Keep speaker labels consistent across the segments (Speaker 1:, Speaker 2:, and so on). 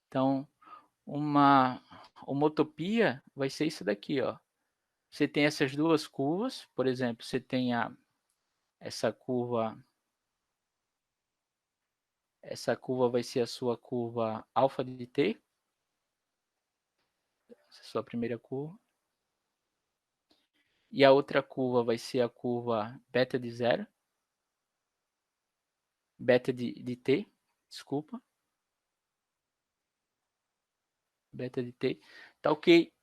Speaker 1: Então, uma homotopia vai ser isso daqui, ó. Você tem essas duas curvas, por exemplo, você tem essa curva vai ser a sua curva alfa de t, essa é a sua primeira curva. E a outra curva vai ser a curva beta de zero, beta de t, desculpa, beta de t. Tá ok?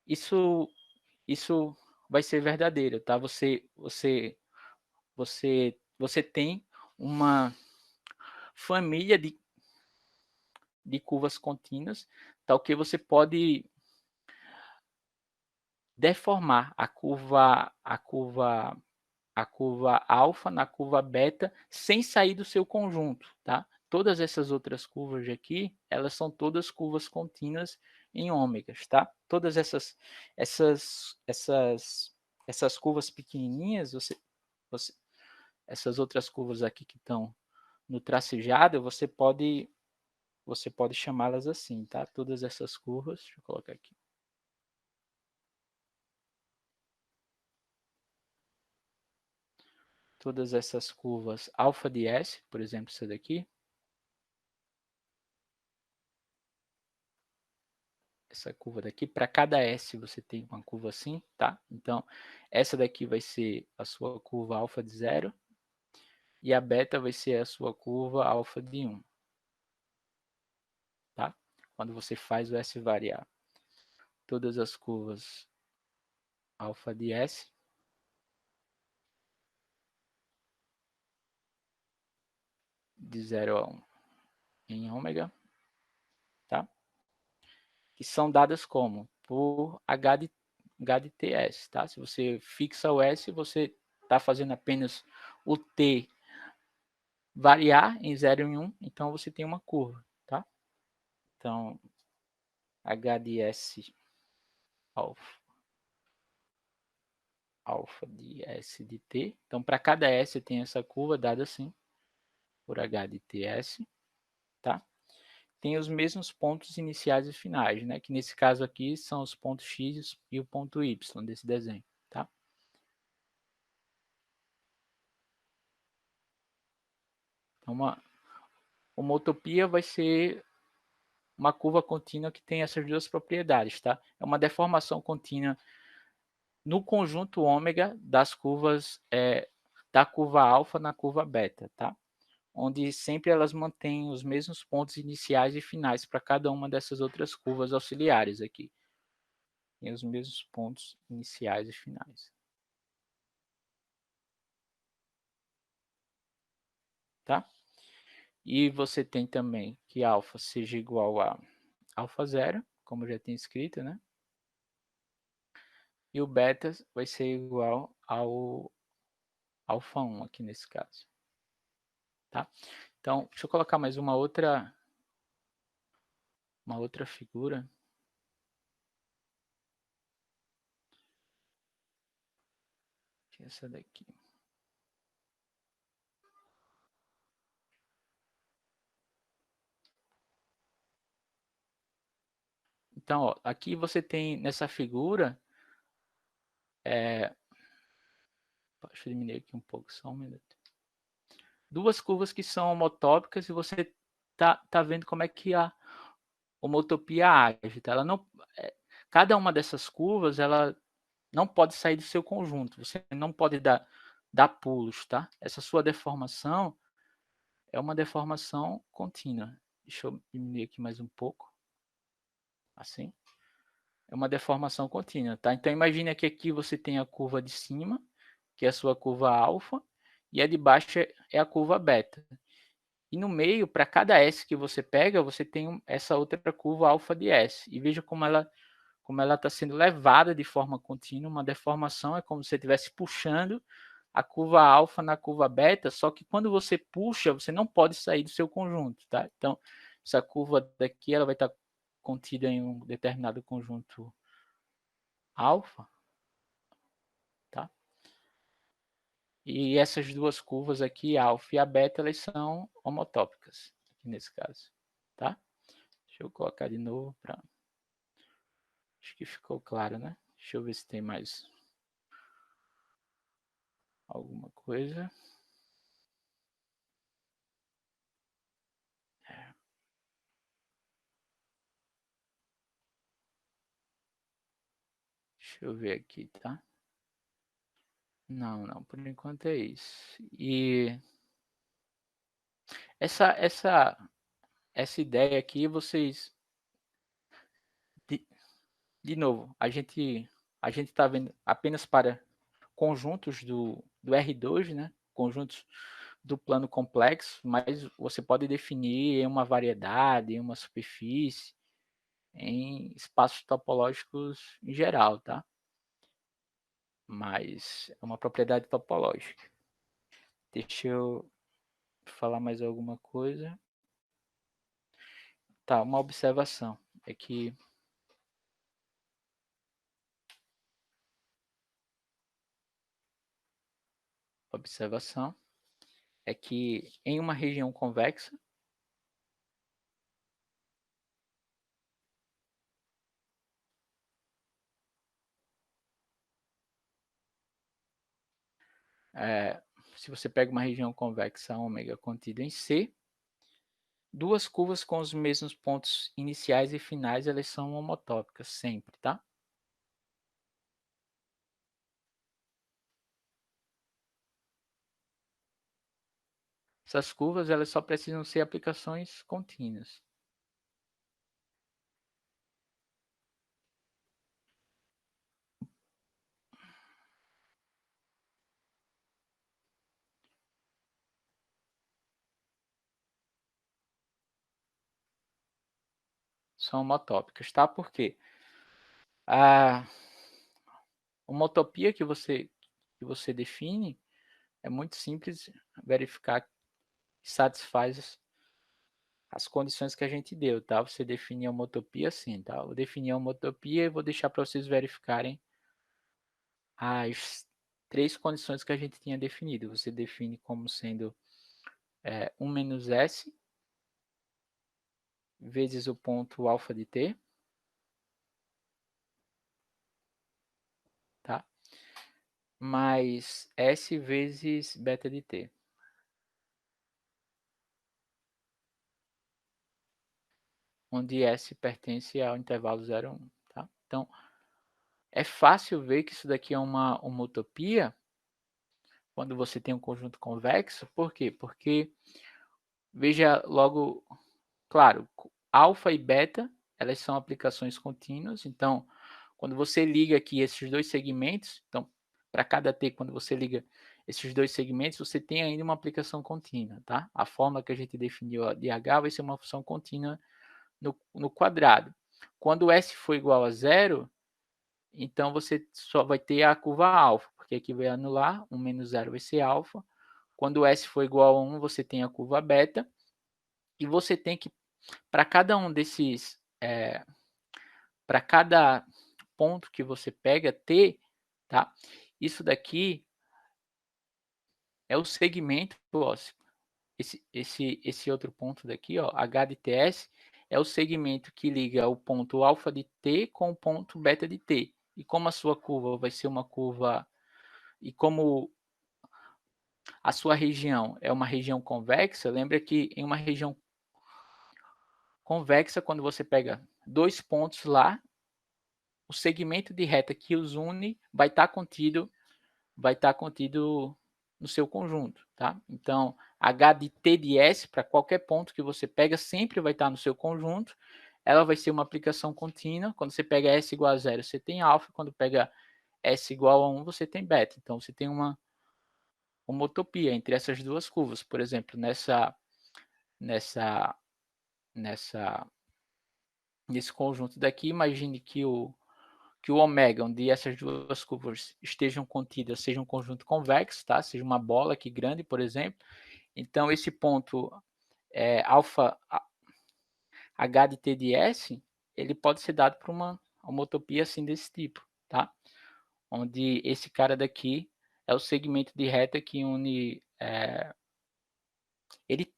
Speaker 1: Isso vai ser verdadeiro, tá? Você tem uma família de curvas contínuas, tá ok? Você pode deformar a curva alfa na curva beta sem sair do seu conjunto, tá? Todas essas outras curvas aqui, elas são todas curvas contínuas em ômegas, tá? Todas essas curvas pequenininhas, você, essas outras curvas aqui que estão no tracejado, você pode chamá-las assim, tá? Todas essas curvas, deixa eu colocar aqui. Todas essas curvas alfa de S, por exemplo, essa daqui. Essa curva daqui, para cada S você tem uma curva assim, tá? Então, essa daqui vai ser a sua curva alfa de 0 e a beta vai ser a sua curva alfa de 1, tá? Quando você faz o S variar. Todas as curvas alfa de S de 0 a 1 em ômega, tá? Que são dadas como? Por H de TS, tá? Se você fixa o S, você está fazendo apenas o T variar em 0 e 1, então você tem uma curva, tá? Então, H de S alfa, alfa de S de T. Então, para cada S tem essa curva dada assim, por H de TS, tá? Tem os mesmos pontos iniciais e finais, né? Que nesse caso aqui são os pontos X e o ponto Y desse desenho, tá? Então, uma utopia vai ser uma curva contínua que tem essas duas propriedades, tá? É uma deformação contínua no conjunto ômega das curvas da curva alfa na curva beta, tá? Onde sempre elas mantêm os mesmos pontos iniciais e finais para cada uma dessas outras curvas auxiliares aqui. Tem os mesmos pontos iniciais e finais. Tá? E você tem também que alfa seja igual a alfa zero, como já tem escrito, né? E o beta vai ser igual ao alfa 1 aqui nesse caso. Tá? Então, deixa eu colocar mais uma outra figura. Essa daqui. Então, ó, aqui você tem nessa figura, deixa eu diminuir aqui um pouco, só um minuto. Duas curvas que são homotópicas e você tá vendo como é que a homotopia age. Tá? Ela não, cada uma dessas curvas, ela não pode sair do seu conjunto. Você não pode dar pulos, tá? Essa sua deformação é uma deformação contínua. Deixa eu diminuir aqui mais um pouco. Assim. É uma deformação contínua, tá? Então, imagine que aqui você tem a curva de cima, que é a sua curva alfa, e a de baixo é a curva beta. E no meio, para cada S que você pega, você tem essa outra curva alfa de S. E veja como ela está sendo levada de forma contínua. Uma deformação é como se você estivesse puxando a curva alfa na curva beta, só que quando você puxa, você não pode sair do seu conjunto. Tá? Então, essa curva daqui ela vai estar contida em um determinado conjunto alfa. Tá? E essas duas curvas aqui, a alfa e a beta, elas são homotópicas, nesse caso. Tá? Deixa eu colocar de novo para... Acho que ficou claro, né? Deixa eu ver se tem mais alguma coisa. Deixa eu ver aqui, tá? Não, por enquanto é isso. E essa ideia aqui, vocês... De, de novo, a gente está vendo apenas para conjuntos do R2, né? Conjuntos do plano complexo, mas você pode definir em uma variedade, em uma superfície, em espaços topológicos em geral, tá? Mas é uma propriedade topológica. Deixa eu falar mais alguma coisa. Tá, uma observação é que em uma região convexa, se você pega uma região convexa ômega contida em C, duas curvas com os mesmos pontos iniciais e finais, elas são homotópicas sempre, tá? Essas curvas, elas só precisam ser aplicações contínuas. São homotópicas, tá? Por quê? A homotopia que você define é muito simples verificar que satisfaz as condições que a gente deu, tá? Você define a homotopia assim, tá? Eu defini a homotopia e vou deixar para vocês verificarem as três condições que a gente tinha definido. Você define como sendo 1 menos S vezes o ponto alfa de t, tá? Mais S vezes beta de t. Onde S pertence ao intervalo 0, 1, tá? Então, é fácil ver que isso daqui é uma homotopia quando você tem um conjunto convexo. Por quê? Porque, veja logo, claro, alfa e beta, elas são aplicações contínuas. Então, quando você liga aqui esses dois segmentos, então, para cada t, quando você liga esses dois segmentos, você tem ainda uma aplicação contínua, tá? A forma que a gente definiu de H vai ser uma função contínua no quadrado. Quando S for igual a zero, então você só vai ter a curva alfa, porque aqui vai anular, 1 menos 0 vai ser alfa. Quando S for igual a 1, você tem a curva beta, e você tem que, para cada um desses, para cada ponto que você pega, T, tá? Isso daqui é o segmento, ó, esse outro ponto daqui, ó, H de TS, é o segmento que liga o ponto alfa de T com o ponto beta de T. E como a sua curva vai ser uma curva, e como a sua região é uma região convexa, lembra que em uma região convexa, quando você pega dois pontos lá, o segmento de reta que os une vai estar contido no seu conjunto, tá? Então, H de T de S, para qualquer ponto que você pega, sempre vai estar no seu conjunto. Ela vai ser uma aplicação contínua. Quando você pega S igual a 0, você tem alfa. Quando pega S igual a 1, você tem beta. Então, você tem uma homotopia entre essas duas curvas. Por exemplo, nessa, nessa, nesse conjunto daqui, imagine que o ômega, onde essas duas curvas estejam contidas, seja um conjunto convexo, tá? Seja uma bola aqui grande, por exemplo. Então, esse ponto alfa H de T de S, ele pode ser dado por uma homotopia assim desse tipo, tá? Onde esse cara daqui é o segmento de reta que une... ele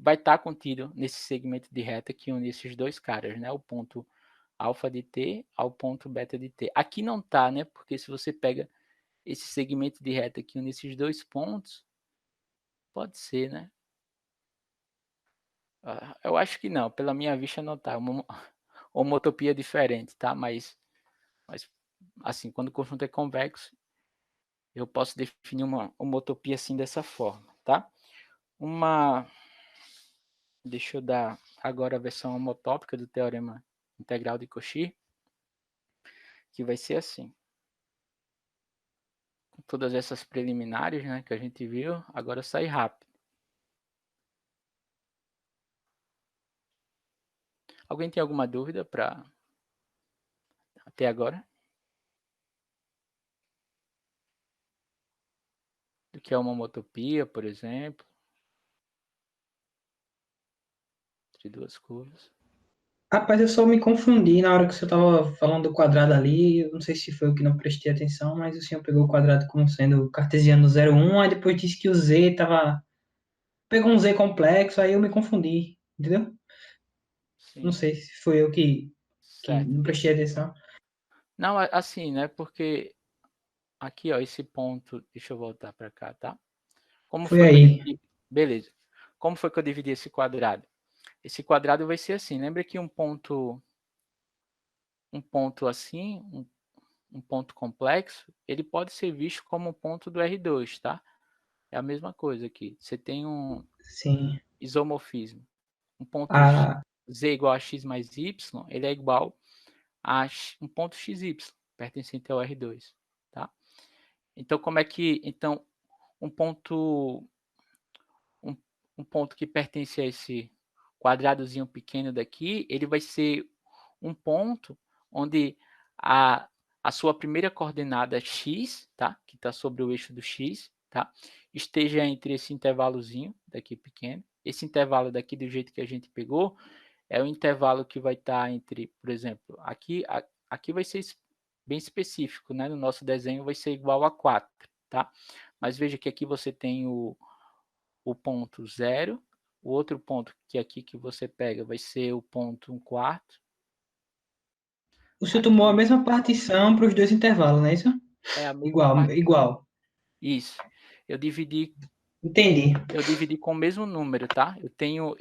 Speaker 1: vai estar contido nesse segmento de reta que une esses dois caras, né? O ponto alfa de t ao ponto beta de t. Aqui não está, né? Porque se você pega esse segmento de reta que une esses dois pontos, pode ser, né? Eu acho que não, pela minha vista não está. Uma homotopia diferente, tá? Mas assim, quando o conjunto é convexo, eu posso definir uma homotopia assim dessa forma, tá? Deixa eu dar agora a versão homotópica do teorema integral de Cauchy, que vai ser assim. Com todas essas preliminares, né, que a gente viu, agora sai rápido. Alguém tem alguma dúvida para até agora? Do que é uma homotopia, por exemplo, entre duas curvas?
Speaker 2: Rapaz, eu só me confundi na hora que você estava falando do quadrado ali. Eu não sei se foi eu que não prestei atenção, mas o senhor pegou o quadrado como sendo cartesiano 0,1, aí depois disse que o Z tava. Pegou um Z complexo, aí eu me confundi, entendeu? Não
Speaker 1: Sim,
Speaker 2: sei se foi eu que
Speaker 1: certo.
Speaker 2: não prestei atenção.
Speaker 1: Não, assim, né, porque aqui, ó, esse ponto, deixa eu voltar para cá, tá? Como
Speaker 2: Foi
Speaker 1: foi que eu
Speaker 2: aí.
Speaker 1: dividi? Beleza. Como foi que eu dividi esse quadrado? Esse quadrado vai ser assim. Lembra que um ponto assim, um ponto complexo, ele pode ser visto como um ponto do R2, tá? É a mesma coisa aqui. Você tem um
Speaker 2: Sim.
Speaker 1: isomorfismo. Um ponto
Speaker 2: A,
Speaker 1: z igual a x mais y, ele é igual a um ponto xy, pertencente ao R2, tá? Então, como é que... Então, um ponto um, um ponto que pertence a esse quadradozinho pequeno daqui, ele vai ser um ponto onde a sua primeira coordenada x, tá? Que está sobre o eixo do x, tá? Esteja entre esse intervalozinho daqui pequeno. Esse intervalo daqui do jeito que a gente pegou é o intervalo que vai estar entre, por exemplo, aqui vai ser bem específico, né? No nosso desenho vai ser igual a 4, tá? Mas veja que aqui você tem o ponto 0, o outro ponto que aqui que você pega vai ser o ponto 1/4.
Speaker 2: o senhor tomou a
Speaker 1: Aqui
Speaker 2: mesma partição para os dois intervalos, não é isso?
Speaker 1: é a mesma
Speaker 2: Igual,
Speaker 1: parte.
Speaker 2: igual.
Speaker 1: Isso. Eu dividi,
Speaker 2: Entendi.
Speaker 1: eu dividi com o mesmo número, tá? Eu tenho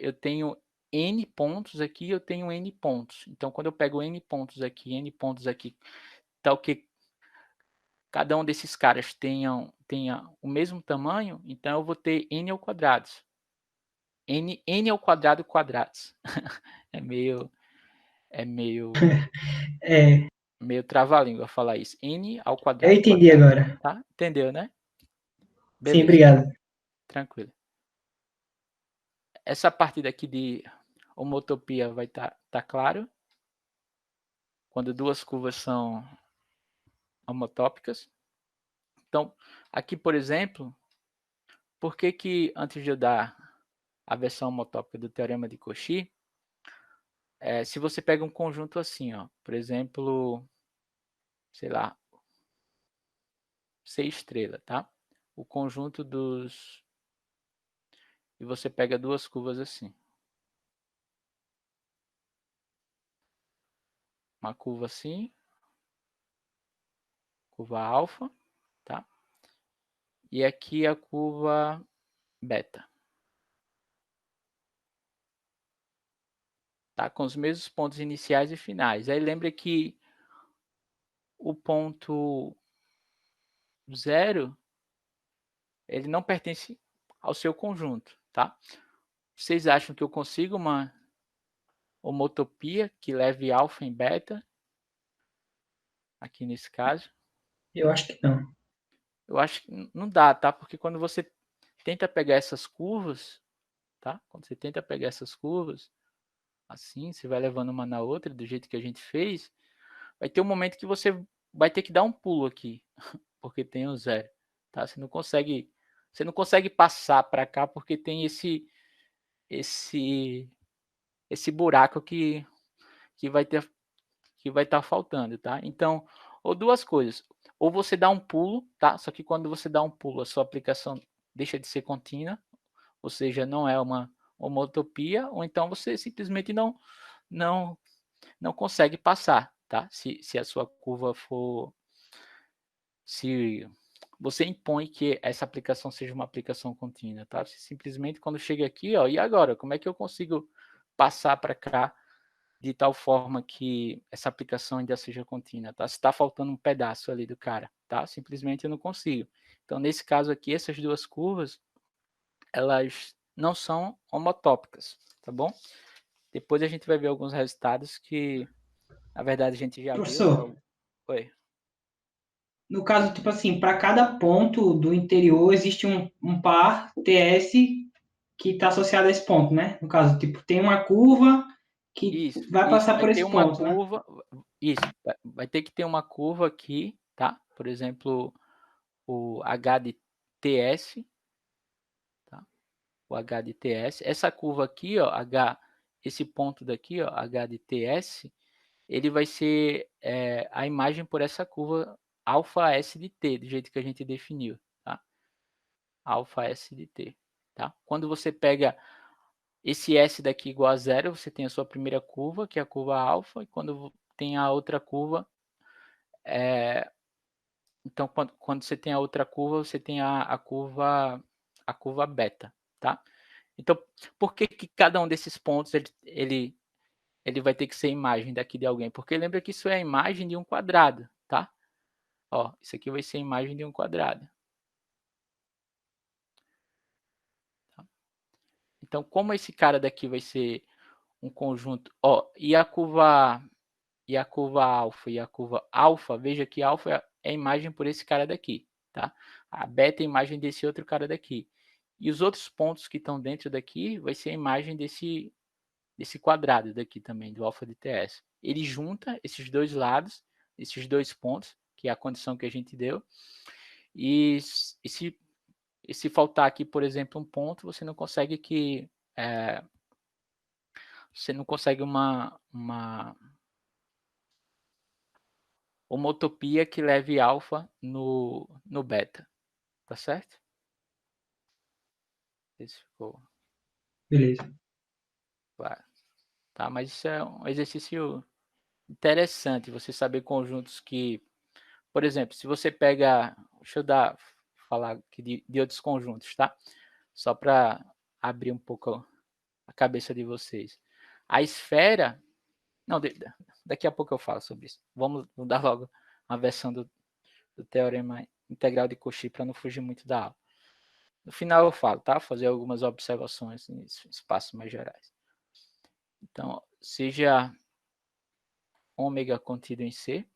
Speaker 1: n pontos aqui, eu tenho n pontos. Então, quando eu pego n pontos aqui, tal que cada um desses caras tenha o mesmo tamanho, então eu vou ter n ao quadrado. N ao quadrado quadrados. É meio, é meio
Speaker 2: É,
Speaker 1: Meio trava-língua falar isso. N ao
Speaker 2: eu
Speaker 1: quadrado
Speaker 2: entendi
Speaker 1: quadrado.
Speaker 2: agora.
Speaker 1: Tá? Entendeu, né?
Speaker 2: Sim,
Speaker 1: Beleza.
Speaker 2: obrigado.
Speaker 1: Tranquilo. Essa parte daqui de homotopia vai tá claro. Quando duas curvas são homotópicas. Então, aqui, por exemplo, por que que antes de eu dar a versão homotópica do teorema de Cauchy, se você pega um conjunto assim, ó, por exemplo, sei lá, C estrela, tá? O conjunto dos... E você pega duas curvas assim. Uma curva assim, curva alfa, tá? E aqui a curva beta, tá? Com os mesmos pontos iniciais e finais. Aí lembra que o ponto zero, ele não pertence ao seu conjunto, tá? Vocês acham que eu consigo uma homotopia que leve alfa em beta, aqui nesse caso?
Speaker 2: Eu acho que não.
Speaker 1: Eu acho que não dá, tá? Porque quando você tenta pegar essas curvas, tá? Quando você tenta pegar essas curvas, assim, você vai levando uma na outra, do jeito que a gente fez, vai ter um momento que você vai ter que dar um pulo aqui, porque tem o zero, tá? Você não consegue passar para cá porque tem esse esse buraco que vai ter que vai estar faltando, tá? Então, ou duas coisas, ou você dá um pulo, tá? Só que quando você dá um pulo, a sua aplicação deixa de ser contínua, ou seja, não é homotopia, ou então você simplesmente não, não consegue passar, tá? Se a sua curva for... Se você impõe que essa aplicação seja uma aplicação contínua, tá? Você simplesmente quando chega aqui, ó, e agora? Como é que eu consigo passar para cá de tal forma que essa aplicação ainda seja contínua, tá? Se está faltando um pedaço ali do cara, tá? Simplesmente eu não consigo. Então, nesse caso aqui, essas duas curvas, elas não são homotópicas, tá bom? Depois a gente vai ver alguns resultados que, na verdade, a gente já viu, né?
Speaker 2: Professor,
Speaker 1: Oi.
Speaker 2: no caso, tipo assim, para cada ponto do interior existe um par TS que está associado a esse ponto, né? No caso, tipo, tem uma curva que vai
Speaker 1: Isso,
Speaker 2: passar
Speaker 1: vai
Speaker 2: por
Speaker 1: ter
Speaker 2: esse
Speaker 1: uma
Speaker 2: ponto, né?
Speaker 1: curva, isso, vai ter que ter uma curva aqui, tá? Por exemplo, o H de TS, tá? O H de TS, essa curva aqui, ó, H, esse ponto daqui, ó, H de TS, ele vai ser a imagem por essa curva alfa S de T, do jeito que a gente definiu, tá? Alfa S de T, tá? Quando você pega esse S daqui igual a zero, você tem a sua primeira curva, que é a curva alfa, e quando tem a outra curva, então quando você tem a outra curva, você tem a curva beta, tá? Então, por que que cada um desses pontos ele vai ter que ser imagem daqui de alguém? Porque lembra que isso é a imagem de um quadrado, tá? Ó, isso aqui vai ser a imagem de um quadrado. Tá? Então, como esse cara daqui vai ser um conjunto, ó, e a curva alfa, veja que alfa é a imagem por esse cara daqui, tá? A beta é a imagem desse outro cara daqui. E os outros pontos que estão dentro daqui vai ser a imagem desse quadrado daqui também, do alfa de TS. Ele junta esses dois lados, esses dois pontos, que é a condição que a gente deu, e se faltar aqui, por exemplo, um ponto, você não consegue uma homotopia que leve alfa no beta, tá certo? Esse ficou
Speaker 2: Beleza.
Speaker 1: claro, tá? Mas isso é um exercício interessante, você saber conjuntos que, por exemplo, se você pega, deixa eu falar aqui de outros conjuntos, tá? Só para abrir um pouco a cabeça de vocês. A esfera, não, daqui a pouco eu falo sobre isso. Vamos dar logo a versão do teorema integral de Cauchy para não fugir muito da aula. No final eu falo, tá? Fazer algumas observações em espaços mais gerais. Então, seja ômega contido em C,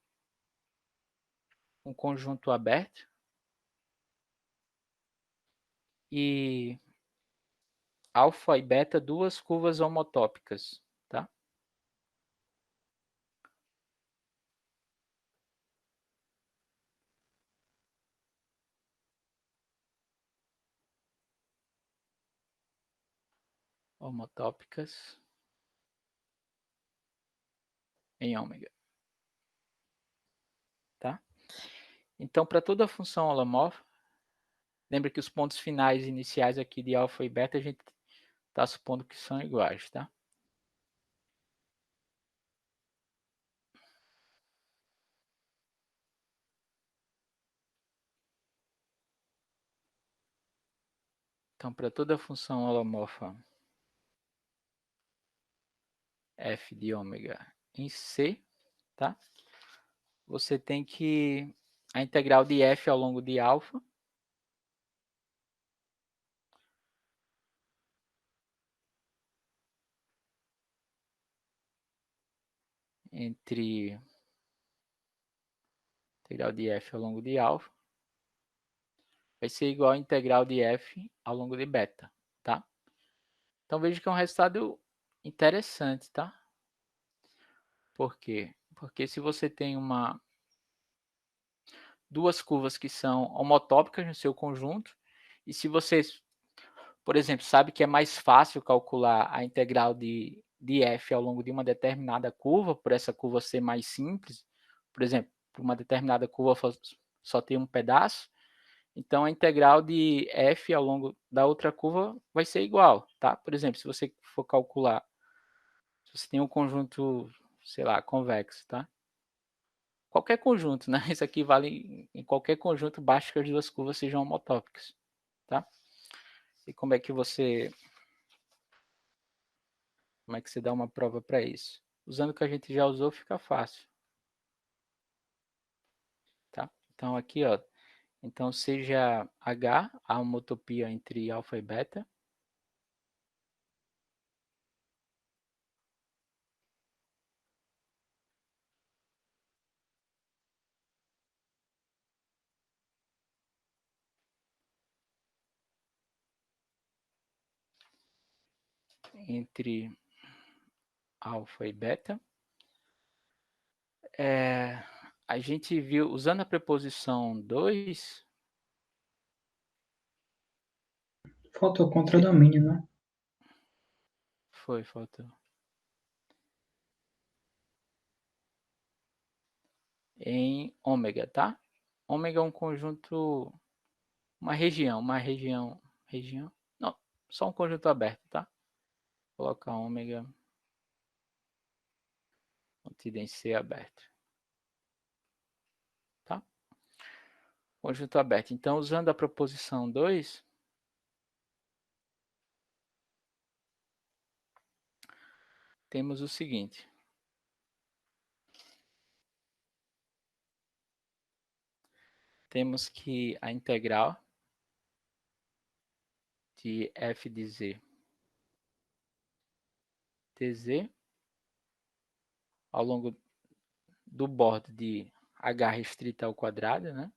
Speaker 1: um conjunto aberto, e alfa e beta, duas curvas homotópicas, tá? Homotópicas em ômega, tá? Então, para toda função holomorfa, lembra que os pontos finais iniciais aqui de alfa e beta a gente está supondo que são iguais, tá? Então, para toda função holomorfa f de ômega em C, tá? Você tem que a integral de f ao longo de alfa entre integral de f ao longo de alfa vai ser igual a integral de f ao longo de beta, tá? Então veja que é um resultado interessante, tá? Por quê? Porque se você tem duas curvas que são homotópicas no seu conjunto, e se você, por exemplo, sabe que é mais fácil calcular a integral de f ao longo de uma determinada curva, por essa curva ser mais simples, por exemplo, por uma determinada curva só ter um pedaço, Então, a integral de f ao longo da outra curva vai ser igual, tá? Por exemplo, se você for calcular, se você tem um conjunto, sei lá, convexo, tá? Qualquer conjunto, né? Isso aqui vale em qualquer conjunto, basta que as duas curvas sejam homotópicas, tá? E como é que você dá uma prova para isso? Usando o que a gente já usou, fica fácil, tá? Então, aqui, ó, então seja H, a homotopia entre alfa e beta, entre alfa e beta. A gente viu, usando a preposição 2,
Speaker 2: Faltou contradomínio, né?
Speaker 1: faltou. Em ômega, tá? Ômega é um conjunto, região, não, só um conjunto aberto, tá? Coloca ômega, contida em C aberto, tá? Conjunto aberto. Então, usando a proposição 2, temos o seguinte. Temos que a integral de f de z dz ao longo do bordo de h restrita ao quadrado, né?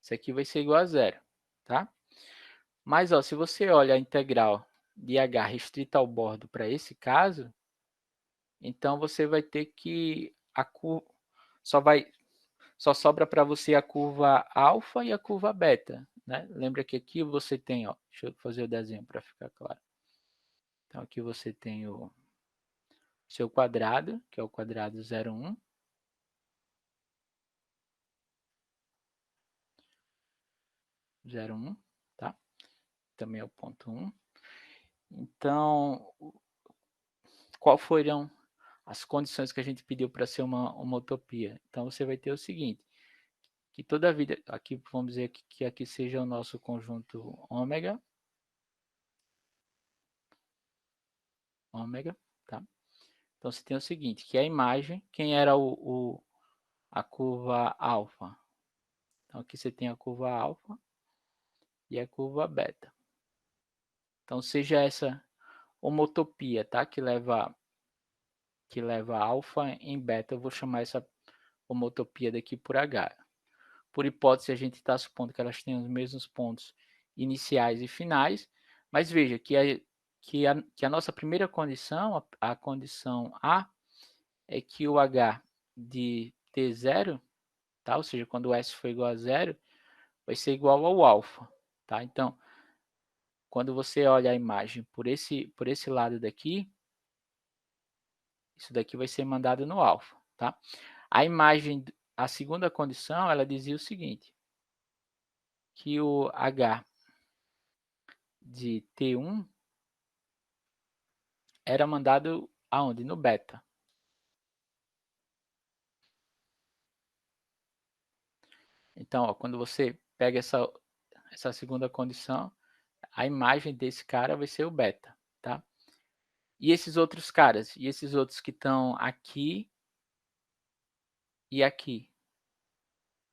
Speaker 1: Isso aqui vai ser igual a zero, tá? Mas, ó, se você olha a integral de h restrita ao bordo para esse caso, então você vai ter que só sobra para você a curva alfa e a curva beta, né? Lembra que aqui você tem, ó, deixa eu fazer o desenho para ficar claro. Então aqui você tem o seu quadrado, que é o quadrado 0,1. Tá? Também é o ponto 1. Então, qual foram as condições que a gente pediu para ser uma utopia? Então, você vai ter o seguinte, que toda a vida, aqui vamos dizer que aqui seja o nosso conjunto ômega, tá? Então, você tem o seguinte, que a imagem, quem era a curva alfa? Então, aqui você tem a curva alfa e a curva beta. Então, seja essa homotopia, tá? Que leva alfa em beta, eu vou chamar essa homotopia daqui por H. Por hipótese, a gente está supondo que elas têm os mesmos pontos iniciais e finais, mas veja que a nossa primeira condição, a condição A, é que o H de T0, tá? Ou seja, quando o S for igual a zero, vai ser igual ao alfa, tá? Então, quando você olha a imagem por esse lado daqui, isso daqui vai ser mandado no alfa, tá? A imagem, a segunda condição, ela dizia o seguinte, que o H de T1 era mandado aonde? No beta. Então, ó, quando você pega essa segunda condição, a imagem desse cara vai ser o beta, tá? E esses outros caras? E esses outros que estão aqui e aqui?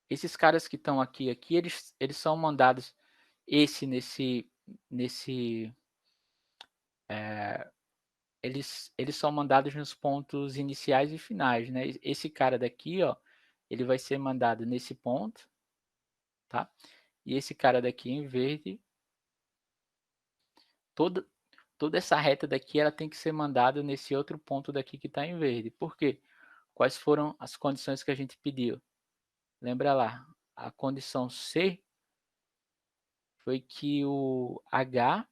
Speaker 1: Esses caras que estão aqui e aqui, eles são mandados nesse eles são mandados nos pontos iniciais e finais, né? Esse cara daqui, ó, ele vai ser mandado nesse ponto, tá? E esse cara daqui em verde, toda essa reta daqui, ela tem que ser mandada nesse outro ponto daqui que está em verde. Por quê? Quais foram as condições que a gente pediu? Lembra lá, a condição C foi que o H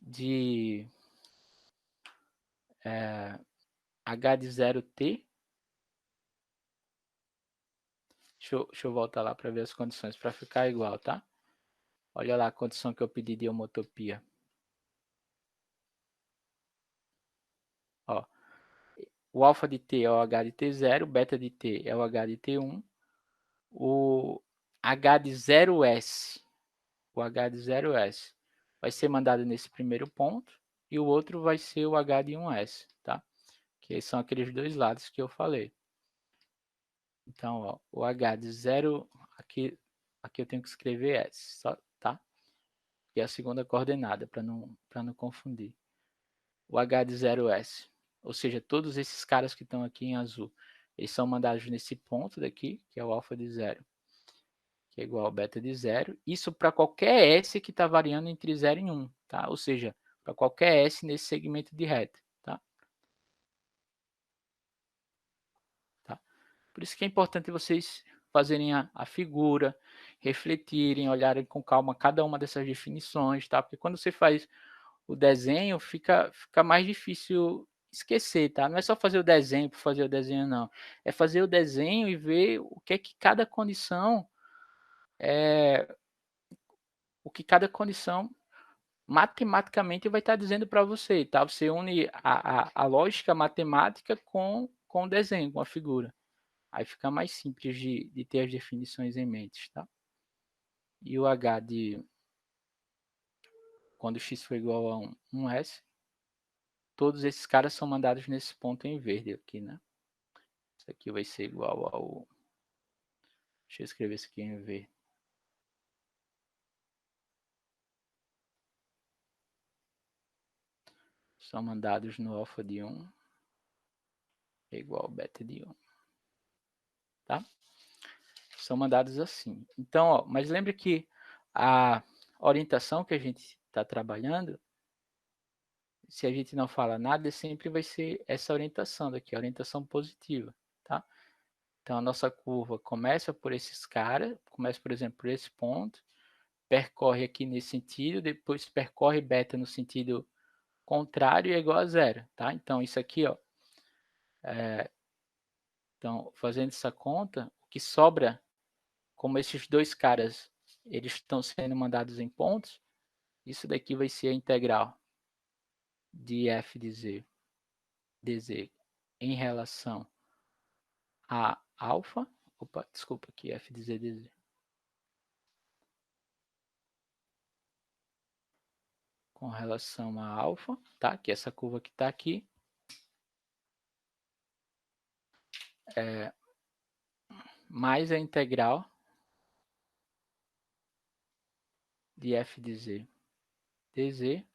Speaker 1: de H de 0T Deixa eu voltar lá para ver as condições, para ficar igual, tá? Olha lá a condição que eu pedi de homotopia. Ó, o alfa de T é o H de T0, o beta de T é o H de T1, o H de 0S, o H de 0S vai ser mandado nesse primeiro ponto e o outro vai ser o H de 1S, tá? Que são aqueles dois lados que eu falei. Então, ó, o H de 0, aqui eu tenho que escrever S, só, tá? Que é a segunda coordenada, para não confundir. O H de 0S, ou seja, todos esses caras que estão aqui em azul, eles são mandados nesse ponto daqui, que é o alfa de 0, que é igual ao beta de 0. Isso para qualquer S que está variando entre 0 e 1, tá? Ou seja, para qualquer S nesse segmento de reta, tá? Tá? Por isso que é importante vocês fazerem a figura, refletirem, olharem com calma cada uma dessas definições, tá? Porque quando você faz o desenho, fica mais difícil esquecer, tá? Não é só fazer o desenho por fazer o desenho, não. É fazer o desenho e ver o que é que cada condição o que cada condição matematicamente vai estar dizendo para você, tá? Você une a lógica matemática com o desenho, com a figura. Aí fica mais simples de ter as definições em mente, tá? E o H de quando x for igual a 1S, todos esses caras são mandados nesse ponto em verde aqui, né? Isso aqui vai ser igual ao... Deixa eu escrever isso aqui em verde. São mandados no alfa de 1 é igual ao beta de 1, tá? São mandados assim. Então, ó, mas lembre que a orientação que a gente está trabalhando, se a gente não fala nada, sempre vai ser essa orientação daqui, a orientação positiva, tá? Então, a nossa curva começa por esses caras, começa, por exemplo, por esse ponto, percorre aqui nesse sentido, depois percorre beta no sentido contrário e é igual a zero, tá? Então, isso aqui, ó, então, fazendo essa conta, o que sobra, como esses dois caras, eles estão sendo mandados em pontos, isso daqui vai ser a integral de f de z, dz em relação a alfa, opa, desculpa aqui, f de z dz, com relação a alfa, tá? Que é essa curva que está aqui, mais a integral de f de z dz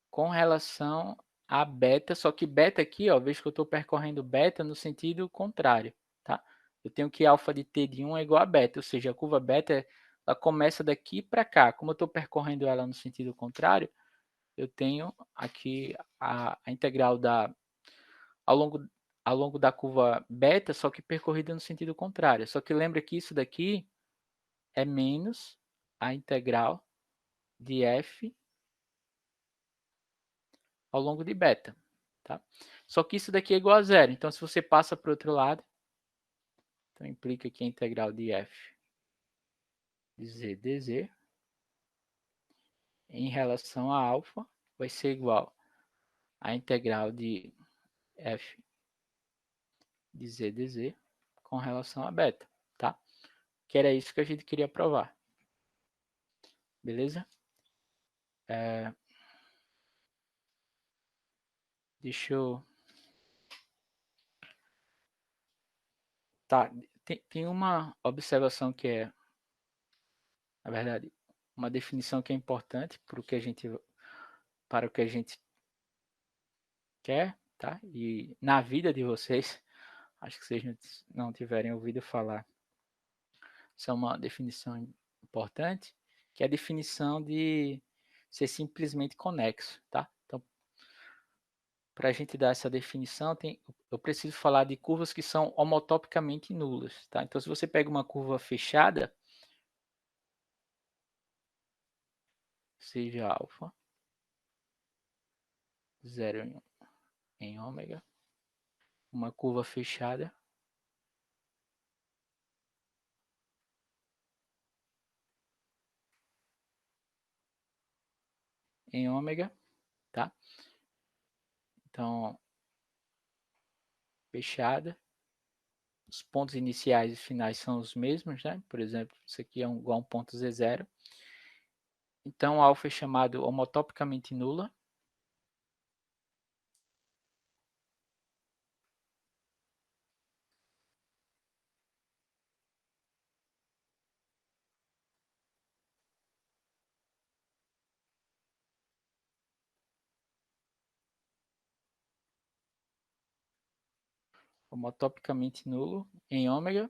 Speaker 1: com relação a beta, só que beta aqui, ó, vejo que eu estou percorrendo beta no sentido contrário, tá? Eu tenho que alfa de t de 1 é igual a beta, ou seja, a curva beta ela começa daqui para cá. Como eu estou percorrendo ela no sentido contrário, eu tenho aqui a integral ao longo, ao longo da curva beta, só que percorrida no sentido contrário. Só que lembra que isso daqui é menos a integral de f ao longo de beta, tá? Só que isso daqui é igual a zero. Então, se você passa para o outro lado, então implica que a integral de f de z dz em relação a alfa vai ser igual à integral de f de z dz com relação a beta, tá? Que era isso que a gente queria provar. Beleza? Deixa eu... Tá, tem uma observação que é, na verdade, uma definição que é importante para o que a gente quer, tá? E na vida de vocês, acho que vocês não tiverem ouvido falar, isso é uma definição importante, que é a definição de ser simplesmente conexo, tá? Então, para a gente dar essa definição, eu preciso falar de curvas que são homotopicamente nulas, tá? Então, se você pega uma curva fechada, seja alfa, 0 em ômega, uma curva fechada em ômega, tá? Então, fechada. Os pontos iniciais e finais são os mesmos, né? Por exemplo, isso aqui é igual a um ponto Z0. Então, alfa é chamado homotopicamente nula. Homotopicamente nulo em ômega.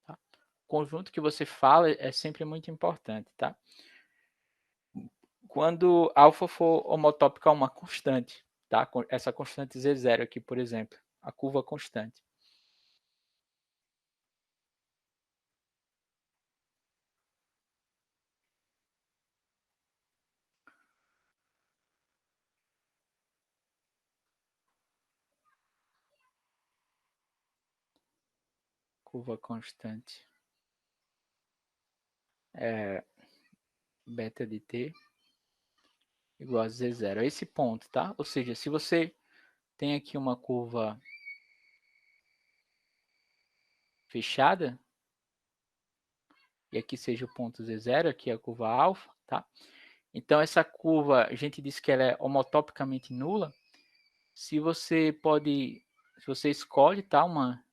Speaker 1: Tá? O conjunto que você fala é sempre muito importante, tá? Quando alfa for homotópico a uma constante, tá? Essa constante Z0 aqui, por exemplo, a curva constante. Curva constante é beta de t igual a Z0. É esse ponto, tá? Ou seja, se você tem aqui uma curva fechada, e aqui seja o ponto Z0, aqui é a curva alfa, tá? Então, essa curva, a gente diz que ela é homotopicamente nula. Se você escolhe, tá, uma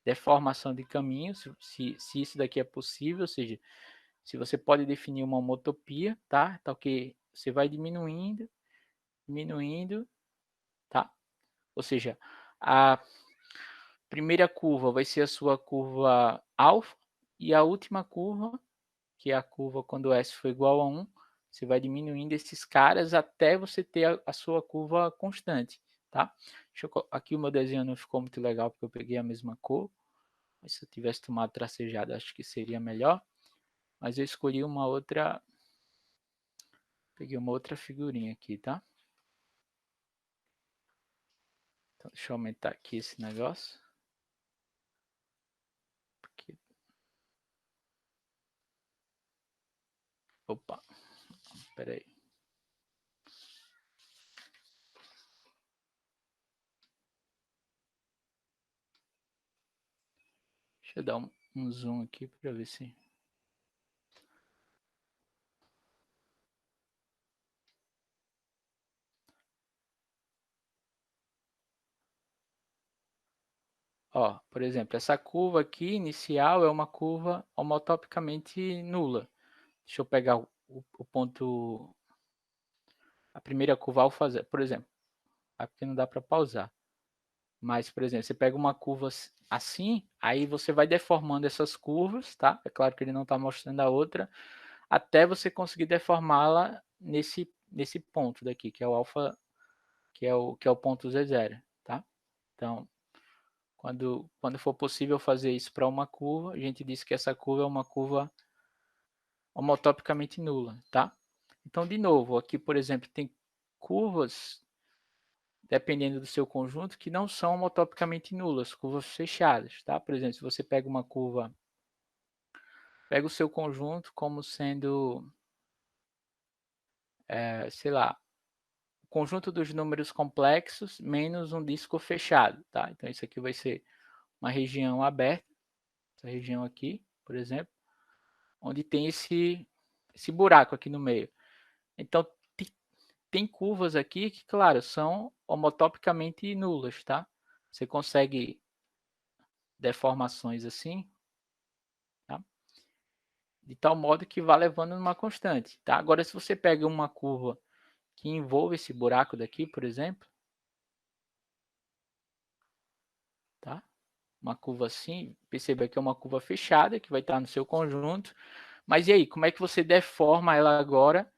Speaker 1: deformação de caminho, se isso daqui é possível, ou seja, se você pode definir uma homotopia, tá? Então, que você vai diminuindo, tá? Ou seja, a primeira curva vai ser a sua curva alfa e a última curva, que é a curva quando S for igual a 1, você vai diminuindo esses caras até você ter a sua curva constante, tá? Aqui o meu desenho não ficou muito legal porque eu peguei a mesma cor. Mas se eu tivesse tomado tracejado, acho que seria melhor. Mas eu escolhi uma outra. Peguei uma outra figurinha aqui, tá? Então, deixa eu aumentar aqui esse negócio. Porque... Opa, peraí. Deixa eu dar um zoom aqui para ver se... Ó, por exemplo, essa curva aqui inicial é uma curva homotopicamente nula. Deixa eu pegar o ponto... A primeira curva alfa, por exemplo. Aqui não dá para pausar. Mas, por exemplo, você pega uma curva assim, aí você vai deformando essas curvas, tá? É claro que ele não está mostrando a outra, até você conseguir deformá-la nesse ponto daqui, que é o alfa, que é o ponto Z0, tá? Então, quando for possível fazer isso para uma curva, a gente diz que essa curva é uma curva homotopicamente nula, tá? Então, de novo, aqui, por exemplo, tem curvas dependendo do seu conjunto, que não são homotopicamente nulas, curvas fechadas, tá? Por exemplo, se você pega uma curva, pega o seu conjunto como sendo, sei lá, o conjunto dos números complexos menos um disco fechado, tá? Então, isso aqui vai ser uma região aberta, essa região aqui, por exemplo, onde tem esse buraco aqui no meio. Então, tem curvas aqui que, claro, são homotopicamente nulas, tá? Você consegue deformações assim, tá? De tal modo que vá levando numa constante, tá? Agora, se você pega uma curva que envolve esse buraco daqui, por exemplo, tá? Uma curva assim, perceba que é uma curva fechada, que vai estar no seu conjunto, mas e aí, como é que você deforma ela agora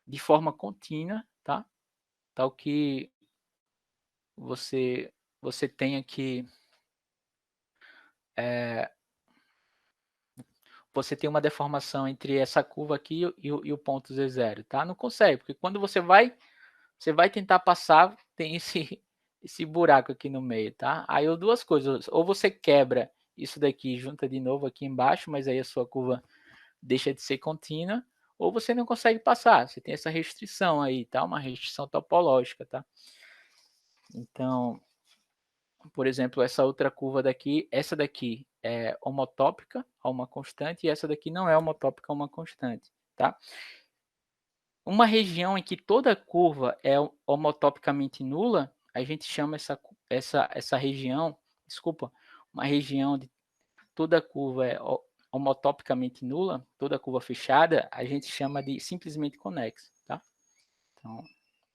Speaker 1: de forma contínua, tá? Tal que você tenha que você tem uma deformação entre essa curva aqui e o ponto Z0, tá? Não consegue, porque quando você vai tentar passar, tem esse buraco aqui no meio, tá? Aí duas coisas, ou você quebra isso daqui, junta de novo aqui embaixo, mas aí a sua curva deixa de ser contínua, ou você não consegue passar. Você tem essa restrição aí, tá? Uma restrição topológica, tá? Então, por exemplo, essa outra curva daqui, essa daqui é homotópica a uma constante e essa daqui não é homotópica a uma constante, tá? Uma região em que toda curva é homotopicamente nula, a gente chama essa região, desculpa, uma região de toda curva é homotopicamente nula, toda curva fechada, a gente chama de simplesmente conexa, tá? Então,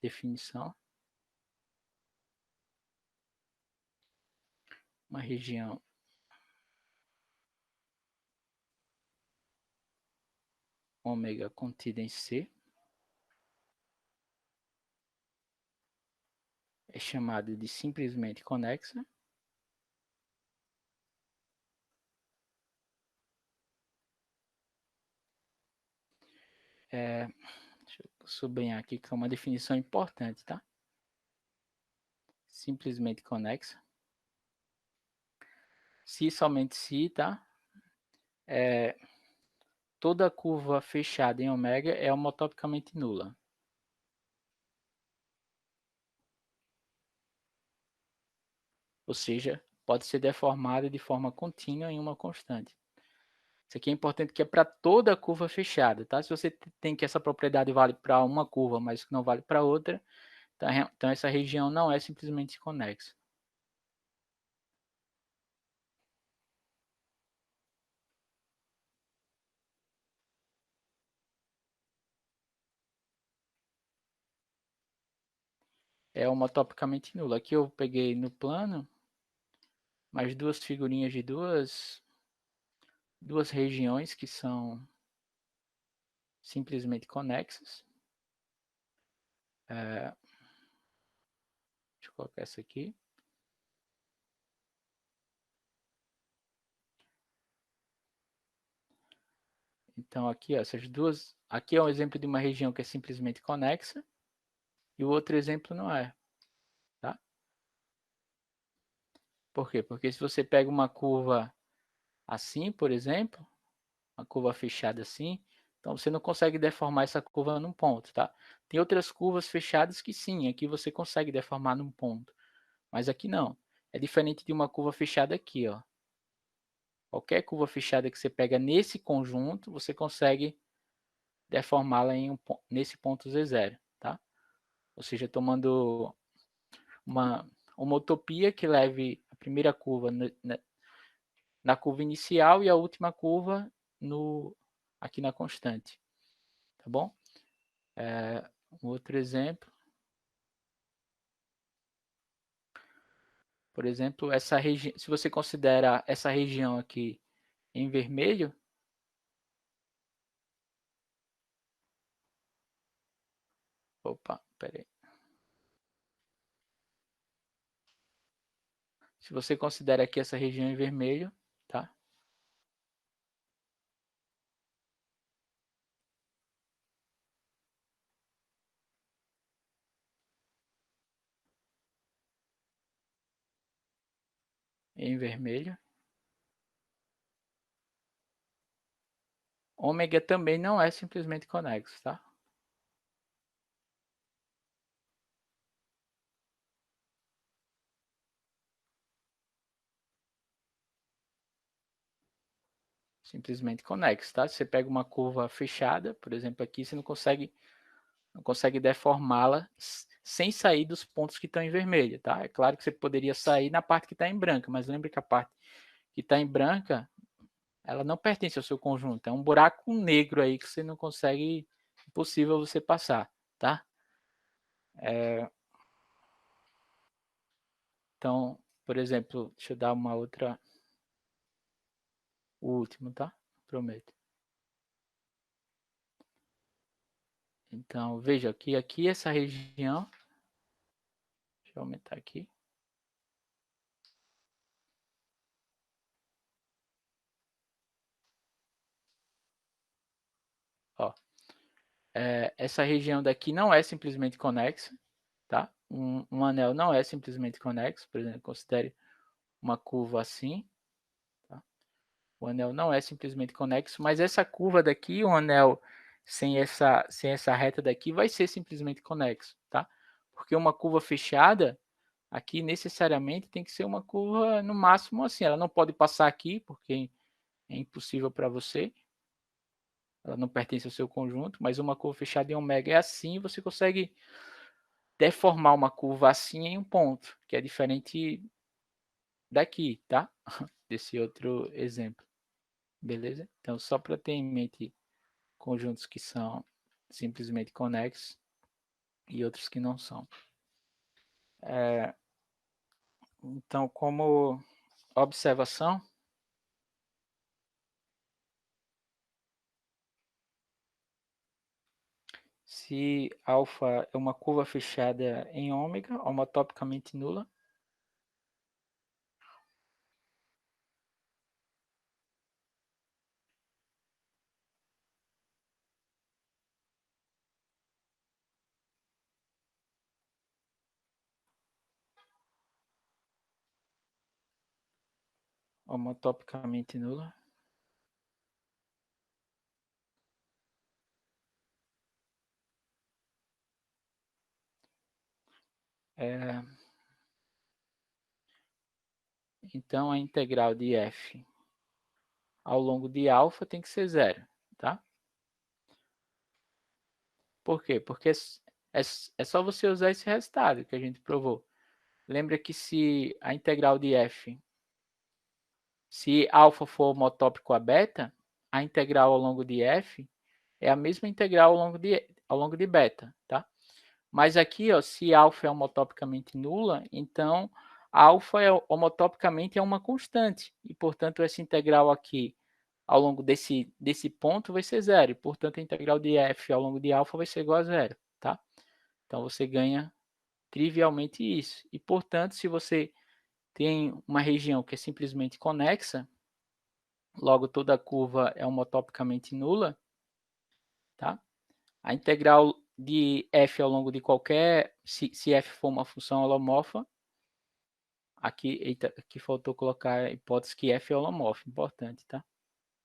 Speaker 1: definição. Uma região ômega contida em C é chamada de simplesmente conexa. Deixa eu sublinhar aqui que é uma definição importante, tá? Simplesmente conexa. Se somente se, tá? Toda curva fechada em ômega é homotopicamente nula. Ou seja, pode ser deformada de forma contínua em uma constante. Isso aqui é importante que é para toda curva fechada, tá? Se você tem que essa propriedade vale para uma curva, mas não vale para outra, então essa região não é simplesmente conexa. É homotopicamente nula. Aqui eu peguei no plano mais duas figurinhas de duas regiões que são simplesmente conexas. Deixa eu colocar essa aqui. Então aqui, ó, essas duas, aqui é um exemplo de uma região que é simplesmente conexa e o outro exemplo não é, tá? Por quê? Porque se você pega uma curva assim, por exemplo, uma curva fechada assim, então você não consegue deformar essa curva num ponto, tá? Tem outras curvas fechadas que sim, aqui você consegue deformar num ponto, mas aqui não. É diferente de uma curva fechada aqui, ó. Qualquer curva fechada que você pega nesse conjunto, você consegue deformá-la nesse ponto Z0, tá? Ou seja, tomando uma utopia que leve a primeira curva na curva inicial e a última curva aqui na constante, tá bom? Um outro exemplo, por exemplo, essa região, se você considera essa região aqui em vermelho, opa, peraí. Se você considera aqui essa região em vermelho, tá? Em vermelho. Ômega também não é simplesmente conexo, tá? Simplesmente conexo, tá? Você pega uma curva fechada, por exemplo, aqui você não consegue deformá-la sem sair dos pontos que estão em vermelho, tá? É claro que você poderia sair na parte que está em branca, mas lembre que a parte que está em branca, ela não pertence ao seu conjunto. É um buraco negro aí que você não consegue, impossível você passar, tá? Então, por exemplo, deixa eu dar uma outra, o último, tá? Prometo. Então, veja que aqui essa região, deixa eu aumentar aqui. Ó, essa região daqui não é simplesmente conexa, tá? Um anel não é simplesmente conexo, por exemplo, considere uma curva assim, tá? O anel não é simplesmente conexo, mas essa curva daqui, um anel sem essa reta daqui vai ser simplesmente conexo, tá? Porque uma curva fechada aqui necessariamente tem que ser uma curva no máximo assim, ela não pode passar aqui porque é impossível para você, ela não pertence ao seu conjunto, mas uma curva fechada em ômega é assim, você consegue deformar uma curva assim em um ponto, que é diferente daqui, tá? Desse outro exemplo, beleza? Então, só para ter em mente conjuntos que são simplesmente conexos e outros que não são. Então, como observação, se alfa é uma curva fechada em ômega, homotopicamente nula, homotopicamente nula, é, então a integral de f ao longo de alfa tem que ser zero, tá? Por quê? Porque é só você usar esse resultado que a gente provou. Lembra que se a integral de f, se alfa for homotópico a beta, a integral ao longo de f é a mesma integral ao longo de beta, tá? Mas aqui, ó, se alfa é homotopicamente nula, então alfa é homotopicamente é uma constante. E, portanto, essa integral aqui ao longo desse ponto vai ser zero. E, portanto, a integral de f ao longo de alfa vai ser igual a zero, tá? Então, você ganha trivialmente isso. E, portanto, se você tem uma região que é simplesmente conexa, logo toda curva é homotopicamente nula, tá? A integral de f ao longo de qualquer, se f for uma função holomorfa, aqui faltou colocar a hipótese que f é holomorfa, importante, tá?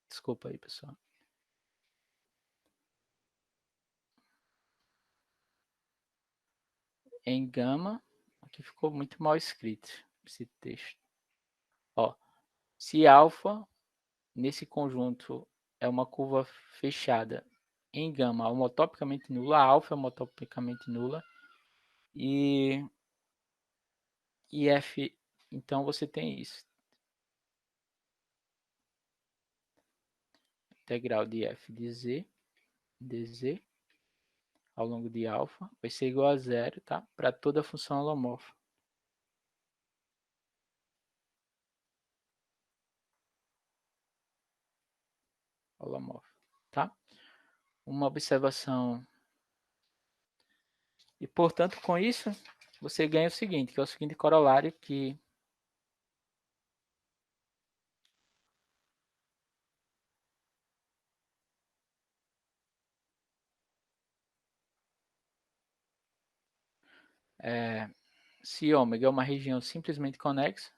Speaker 1: Desculpa aí, pessoal. Em gama, aqui ficou muito mal escrito esse texto. Ó, se alfa nesse conjunto é uma curva fechada em gama homotopicamente nula, alfa é homotopicamente nula e f, então você tem isso. Integral de f de z, dz ao longo de alfa vai ser igual a zero, tá? Para toda função holomorfa. Holomorfa, tá? Uma observação. E, portanto, com isso, você ganha o seguinte, que é o seguinte corolário que se ômega é uma região simplesmente conexa,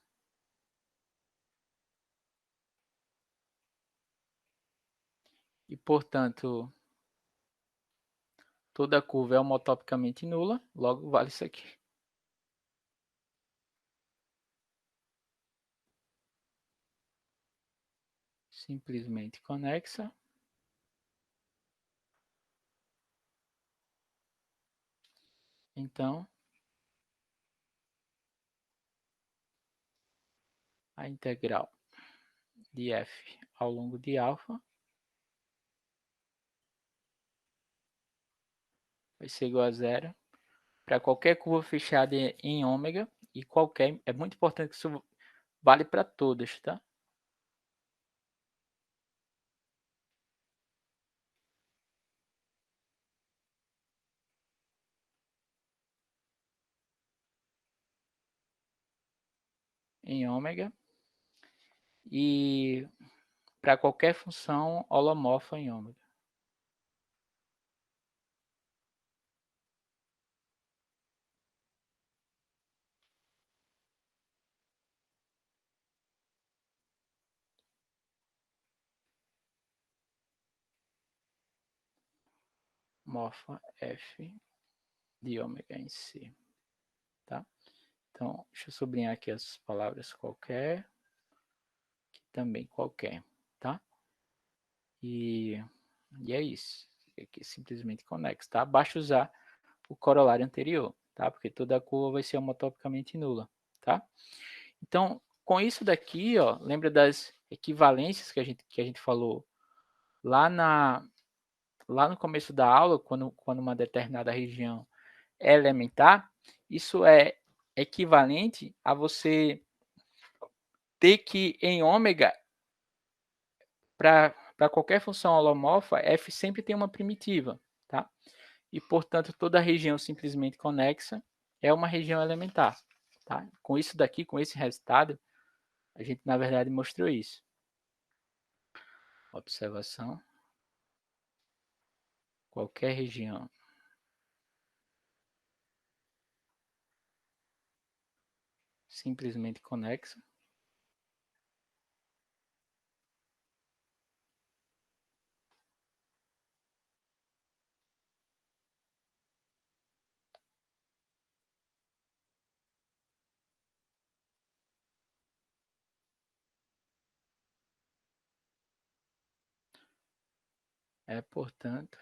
Speaker 1: e, portanto, toda curva é homotopicamente nula, logo vale isso aqui. Simplesmente conexa. Então, a integral de f ao longo de alfa vai ser igual a zero para qualquer curva fechada em ômega e qualquer, é muito importante que isso vale para todas, tá? Em ômega e para qualquer função holomorfa em ômega. morfa F de ômega em C, tá? Então, deixa eu sublinhar aqui as palavras qualquer, aqui também qualquer, tá? E é isso. Aqui simplesmente conexo, tá? Basta usar o corolário anterior, tá? Porque toda a curva vai ser homotopicamente nula, tá? Então, com isso daqui, ó, lembra das equivalências que a gente falou lá lá no começo da aula, quando uma determinada região é elementar, isso é equivalente a você ter que em ômega, para qualquer função holomorfa, f sempre tem uma primitiva, tá? E, portanto, toda região simplesmente conexa é uma região elementar, tá? Com isso daqui, com esse resultado, a gente, na verdade, mostrou isso. Observação. Qualquer região simplesmente conexa é, portanto,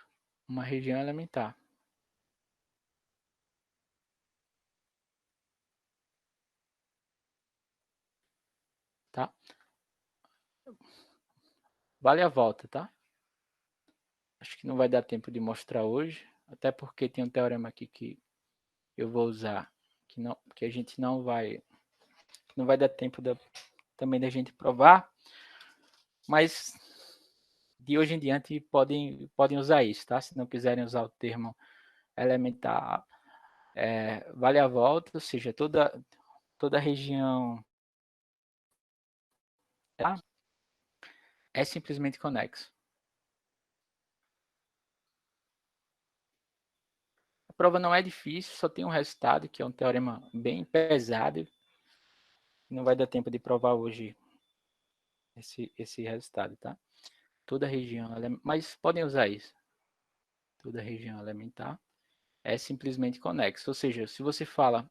Speaker 1: uma região elementar. Tá? Vale a volta, tá? Acho que não vai dar tempo de mostrar hoje, até porque tem um teorema aqui que eu vou usar, que a gente não vai dar tempo também da gente provar, mas de hoje em diante podem usar isso, tá? Se não quiserem usar o termo elementar, vale a volta, ou seja, toda região é simplesmente conexo. A prova não é difícil, só tem um resultado, que é um teorema bem pesado, não vai dar tempo de provar hoje esse resultado, tá? Toda região, mas podem usar isso. Toda região elementar é simplesmente conexo, ou seja, se você fala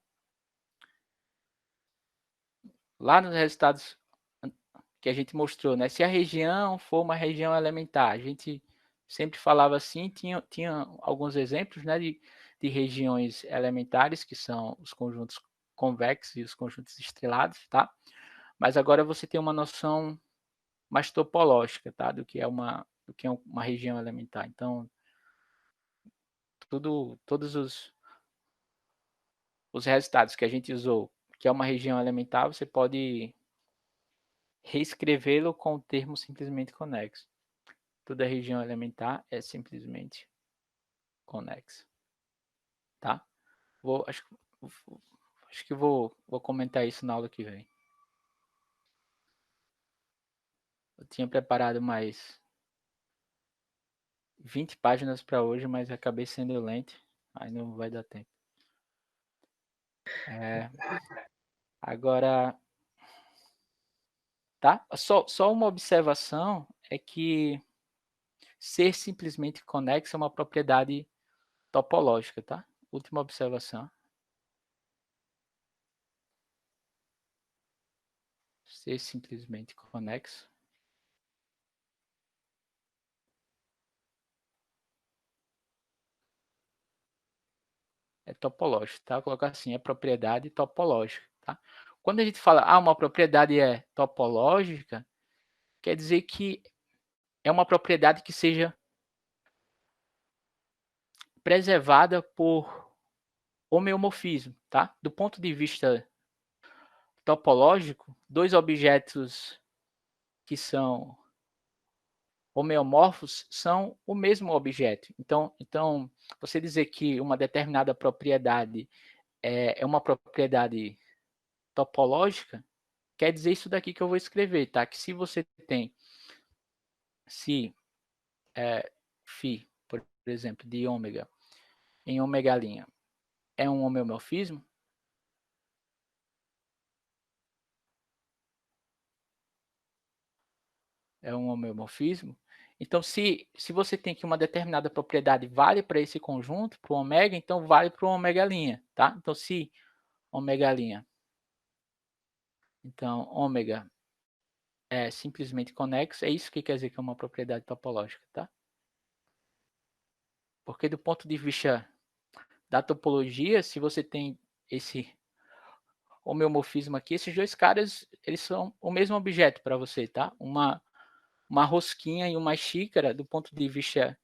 Speaker 1: lá nos resultados que a gente mostrou, né? Se a região for uma região elementar, a gente sempre falava assim, tinha alguns exemplos, né, de regiões elementares, que são os conjuntos convexos e os conjuntos estrelados, tá? Mas agora você tem uma noção mais topológica, tá? Do que é uma região elementar. Então, todos os resultados que a gente usou, que é uma região elementar, você pode reescrevê-lo com o termo simplesmente conexo. Toda região elementar é simplesmente conexa, tá? Acho que vou comentar isso na aula que vem. Eu tinha preparado mais 20 páginas para hoje, mas acabei sendo lento, aí não vai dar tempo. Agora, tá? Só uma observação é que ser simplesmente conexo é uma propriedade topológica, tá? Última observação. Ser simplesmente conexo é topológico, tá? Vou colocar assim, é propriedade topológica, tá? Quando a gente fala, uma propriedade é topológica, quer dizer que é uma propriedade que seja preservada por homeomorfismo, tá? Do ponto de vista topológico, dois objetos que são homeomorfos são o mesmo objeto. Então você dizer que uma determinada propriedade é uma propriedade topológica, quer dizer isso daqui que eu vou escrever, tá? Que se você tem, se φ, por exemplo, de ômega em ômega' é um homeomorfismo, Então, se você tem que uma determinada propriedade vale para esse conjunto, para o ômega, então vale para o ômega', tá? Então, se ômega', então ômega é simplesmente conexo, é isso que quer dizer que é uma propriedade topológica, tá? Porque do ponto de vista da topologia, se você tem esse homeomorfismo aqui, esses dois caras, eles são o mesmo objeto para você, tá? Uma rosquinha e uma xícara, do ponto de vista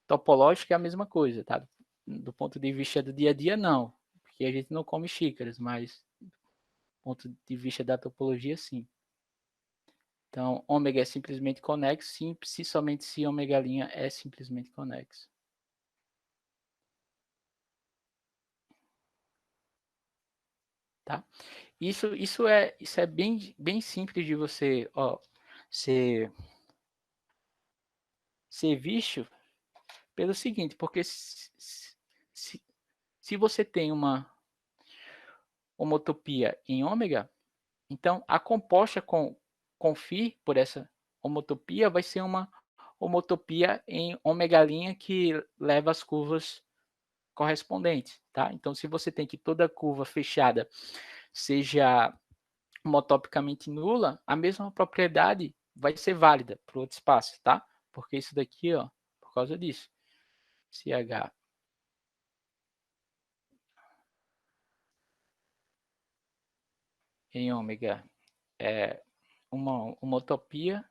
Speaker 1: topológico, é a mesma coisa, tá? Do ponto de vista do dia a dia, não, porque a gente não come xícaras, mas do ponto de vista da topologia, sim. Então, ômega é simplesmente conexo, sim, se somente se ômega' é simplesmente conexo. Tá? Isso é bem simples de você ser visto pelo seguinte, porque se você tem uma homotopia em ômega, então a composta com φ por essa homotopia vai ser uma homotopia em ômega' que leva as curvas correspondentes, tá? Então, se você tem que toda curva fechada seja homotopicamente nula, a mesma propriedade vai ser válida para o outro espaço, tá? Porque isso daqui, ó, por causa disso, se H em ômega é uma homotopia,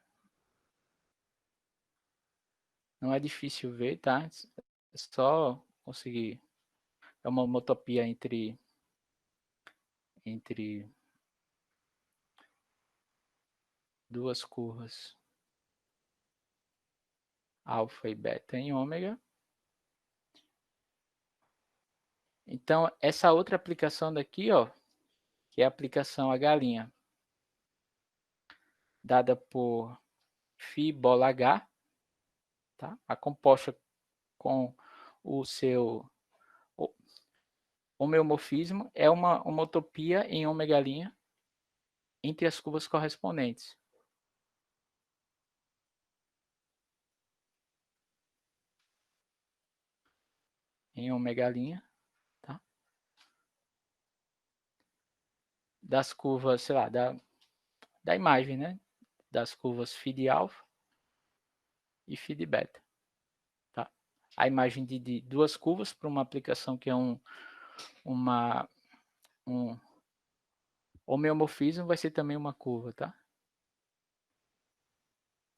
Speaker 1: não é difícil ver, tá? É só conseguir. É uma homotopia entre duas curvas alfa e beta em ômega. Então, essa outra aplicação daqui, ó, que é a aplicação H', dada por φ bola H, tá? A composta com o seu homeomorfismo é uma homotopia em ômega' entre as curvas correspondentes. Em ômega', tá? Das curvas, sei lá, da imagem, né? Das curvas φ de alfa e φ de beta, tá? A imagem de duas curvas para uma aplicação que é um homeomorfismo vai ser também uma curva, tá?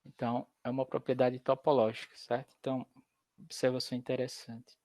Speaker 1: Então, é uma propriedade topológica, certo? Então, observação interessante.